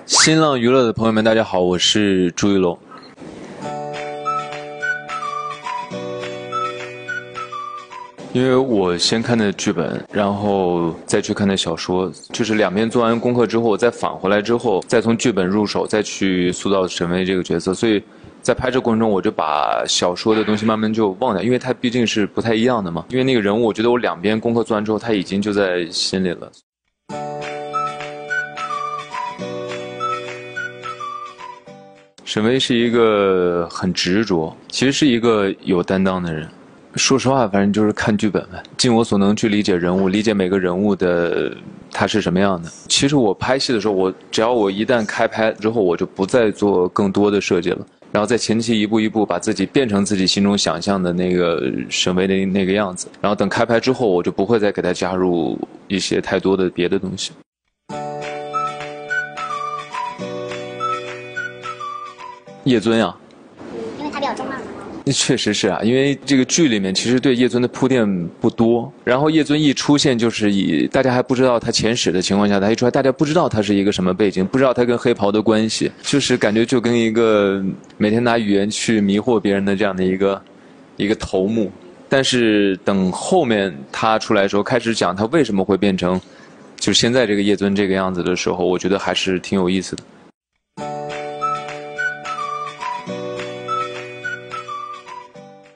新浪娱乐的朋友们，大家好，我是朱一龙。因为我先看的剧本，然后再去看的小说，就是两边做完功课之后，再返回来之后，再从剧本入手，再去塑造沈巍这个角色。所以在拍摄过程中，我就把小说的东西慢慢就忘掉，因为它毕竟是不太一样的嘛。因为那个人物，我觉得我两边功课做完之后，他已经就在心里了。沈巍是一个很执着，其实是一个有担当的人。说实话，反正就是看剧本呗，尽我所能去理解人物，理解每个人物的他是什么样的。其实我拍戏的时候，只要我一旦开拍之后，我就不再做更多的设计了，然后在前期一步一步把自己变成自己心中想象的那个沈巍的那个样子，然后等开拍之后，我就不会再给他加入一些太多的别的东西。叶尊呀，因为他比较中二嘛。确实是啊，因为这个剧里面其实对叶尊的铺垫不多，然后叶尊一出现就是以大家还不知道他前史的情况下，他一出来大家不知道他是一个什么背景，不知道他跟黑袍的关系，就是感觉就跟一个每天拿语言去迷惑别人的这样的一个头目。但是等后面他出来的时候，开始讲他为什么会变成就是现在这个叶尊这个样子的时候，我觉得还是挺有意思的。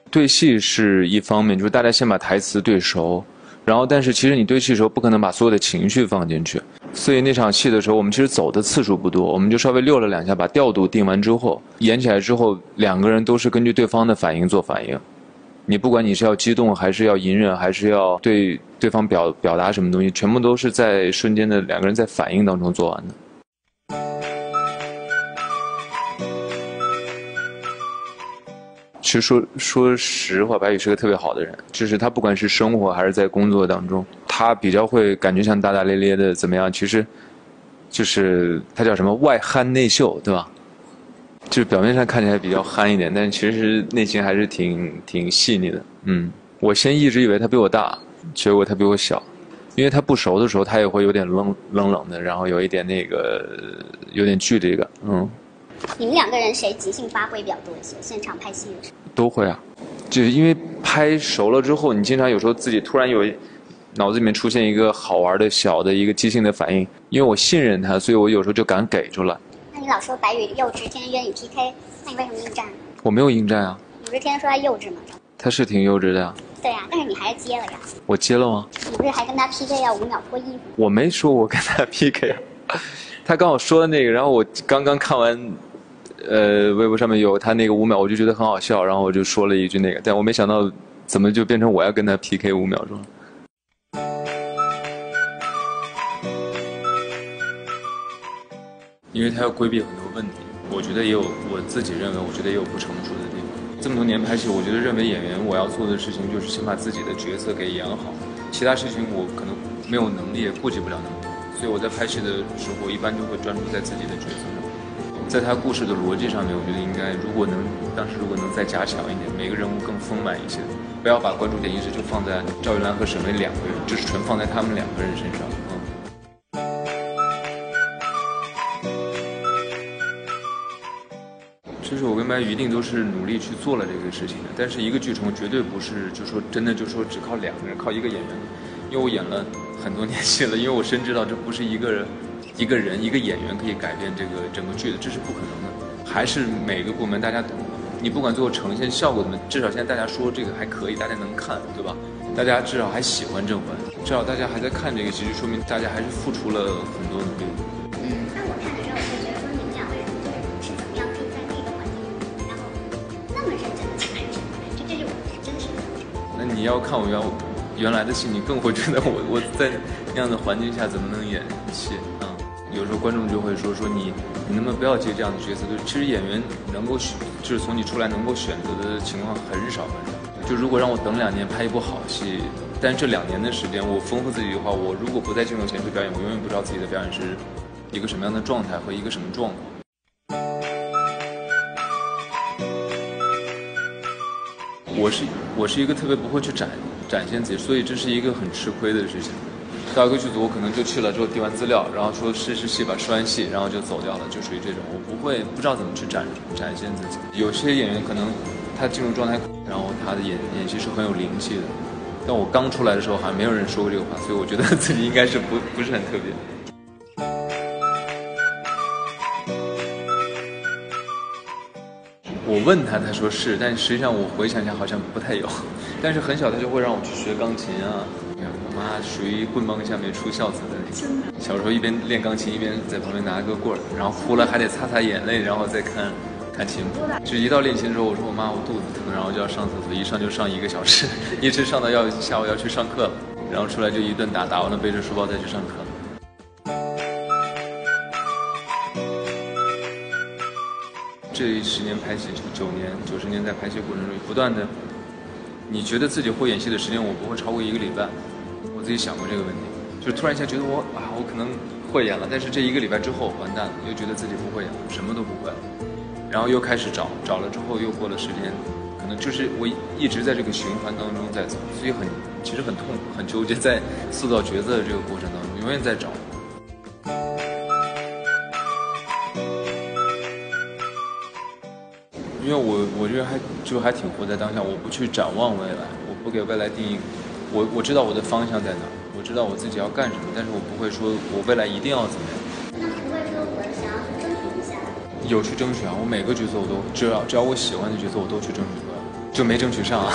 对戏是一方面，就是大家先把台词对熟，然后但是其实你对戏的时候不可能把所有的情绪放进去，所以那场戏的时候我们其实走的次数不多，我们就稍微溜了两下，把调度定完之后，演起来之后，两个人都是根据对方的反应做反应。你不管你是要激动，还是要隐忍，还是要对对方表达什么东西，全部都是在瞬间的两个人在反应当中做完的。其实说实话，白宇是个特别好的人，就是他不管是生活还是在工作当中，他比较会感觉像大大咧咧的怎么样，其实就是他叫什么外憨内秀，对吧？就是表面上看起来比较憨一点，但其实内心还是挺细腻的。我先一直以为他比我大，结果他比我小，因为他不熟的时候，他也会有点冷的，然后有一点有点距离感。你们两个人谁即兴发挥比较多一些？现场拍戏的时候都会啊，就是因为拍熟了之后，你经常有时候自己突然脑子里面出现一个好玩的小的一个即兴的反应，因为我信任他，所以我有时候就敢给出来。那你老说白宇幼稚，天天约你 PK， 那你为什么应战？我没有应战啊。你不是天天说他幼稚吗？他是挺幼稚的呀。对呀，但是你还是接了呀。我接了吗？你不是还跟他 PK 要5秒脱衣服？我没说我跟他 PK 啊。他刚好说的那个，然后我刚刚看完。微博上面有他那个5秒，我就觉得很好笑，然后我就说了一句那个，但我没想到怎么就变成我要跟他 PK 5秒钟。因为他要规避很多问题，我觉得也有我自己认为，我觉得也有不成熟的地方。这么多年拍戏，我觉得认为演员我要做的事情就是先把自己的角色给演好，其他事情我可能没有能力，也顾及不了那么多，所以我在拍戏的时候一般就会专注在自己的角色上。在他故事的逻辑上面，我觉得应该当时如果能再加强一点，每个人物更丰满一些，不要把关注点一直就放在赵玉兰和沈巍两个人，就是纯放在他们两个人身上。其实我跟白宇一定都是努力去做了这个事情的，但是一个剧种绝对不是就说真的就说只靠两个人，靠一个演员，因为我演了很多年戏了，因为我深知道这不是一个演员可以改变这个整个剧的，这是不可能的。还是每个部门大家，你不管最后呈现效果怎么，至少现在大家说这个还可以，大家能看，对吧？大家至少还喜欢甄嬛，至少大家还在看这个戏，就说明大家还是付出了很多努力。那我看的时候，我就觉得说你们两个人是怎么样可以在那个环境里，然后那么认真的去看甄嬛，这是我真的是。那你要看我原来的戏，你更会觉得我在那样的环境下怎么能演戏啊？有时候观众就会说你能不能不要接这样的角色？就其实演员能够就是从你出来能够选择的情况很少。就如果让我等2年拍一部好戏，但是这2年的时间我丰富自己的话，我如果不在镜头前去表演，我永远不知道自己的表演是一个什么样的状态和一个什么状况。我是一个特别不会去展现自己，所以这是一个很吃亏的事情。到一个剧组，我可能就去了之后递完资料，然后说试戏吧，试完戏，然后就走掉了，就属于这种。我不知道怎么去展现自己。有些演员可能他进入状态，然后他的演戏是很有灵气的。但我刚出来的时候，好像没有人说过这个话，所以我觉得自己应该是不是很特别。我问他，他说是，但实际上我回想一下，好像不太有。但是很小，他就会让我去学钢琴啊。我妈属于棍棒下面出孝子的那种。小时候一边练钢琴，一边在旁边拿个棍儿，然后哭了还得擦眼泪，然后再看琴谱。就一到练琴的时候，我说我妈我肚子疼，然后就要上厕所，一上就上1个小时，一直上到下午要去上课了，然后出来就一顿打完了背着书包再去上课。这10年拍戏，9年、90年在拍戏过程中，不断的，你觉得自己会演戏的时间，我不会超过1个礼拜。我自己想过这个问题，就突然一下觉得我可能会演了，但是这1个礼拜之后完蛋了，又觉得自己不会演了，什么都不会了，然后又开始找了之后又过了10天，可能就是我一直在这个循环当中在走，所以其实很痛苦，很纠结，在塑造角色的这个过程当中，永远在找。因为我觉得还挺活在当下，我不去展望未来，我不给未来定义，我知道我的方向在哪，我知道我自己要干什么，但是我不会说我未来一定要怎么样。那不会说我想要去争取一下？有去争取啊，我每个角色我都只要我喜欢的角色我都去争取过，就没争取上啊。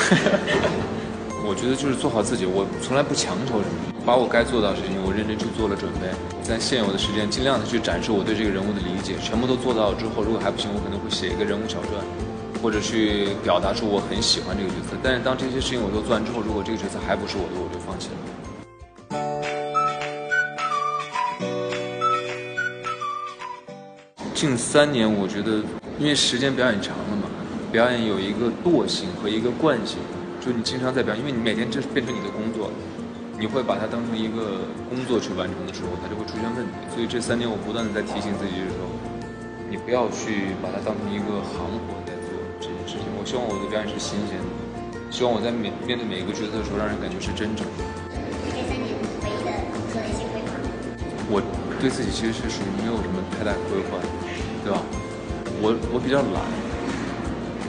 我觉得就是做好自己，我从来不强求什么，把我该做到的事情我认真去做了准备，在现有的时间尽量的去展示我对这个人物的理解，全部都做到之后，如果还不行，我可能会写一个人物小传，或者去表达出我很喜欢这个角色。但是当这些事情我都做完之后，如果这个角色还不是我的，我就放弃了。近3年，我觉得因为时间表演长了嘛，表演有一个惰性和一个惯性，就你经常在表演，因为你每天这变成你的工作，你会把它当成一个工作去完成的时候，它就会出现问题。所以这3年我不断的在提醒自己，就是说，你不要去把它当成一个行活在做这件事情。我希望我的表演是新鲜的，希望我在面对每一个角色的时候，让人感觉是真诚的。这3年唯一的做的一些规划。我对自己其实是属于没有什么太大规划的，对吧？我比较懒，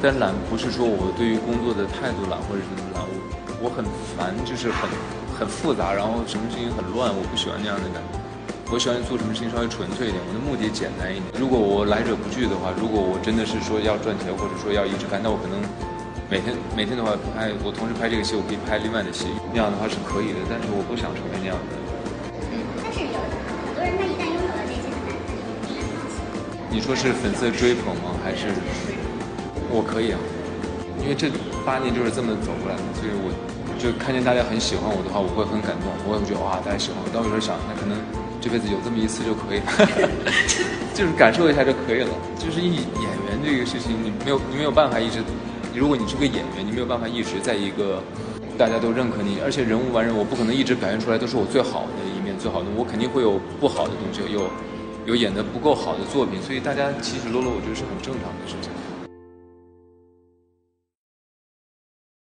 但懒不是说我对于工作的态度懒或者是怎么懒，我很烦，就是很复杂，然后什么事情很乱，我不喜欢那样的感觉。我喜欢做什么事情稍微纯粹一点，我的目的简单一点。如果我来者不拒的话，如果我真的是说要赚钱或者说要一直干，那我可能每天的话我同时拍这个戏，我可以拍另外的戏，那样的话是可以的。但是我不想成为那样的。但是有很多人他一旦拥有了这些，很难放弃。你说是粉丝追捧吗？还是我可以啊？因为这8年就是这么走过来的，所以我就看见大家很喜欢我的话，我会很感动，我也会觉得哇，大家喜欢我。但我有时候想，那可能这辈子有这么一次就可以了，就是感受一下就可以了。就是演员这个事情，你没有办法一直，如果你是个演员，你没有办法一直在一个大家都认可你，而且人无完人，我不可能一直表现出来都是我最好的一面，最好的，我肯定会有不好的东西，有演得不够好的作品，所以大家起起落落，我觉得是很正常的事情。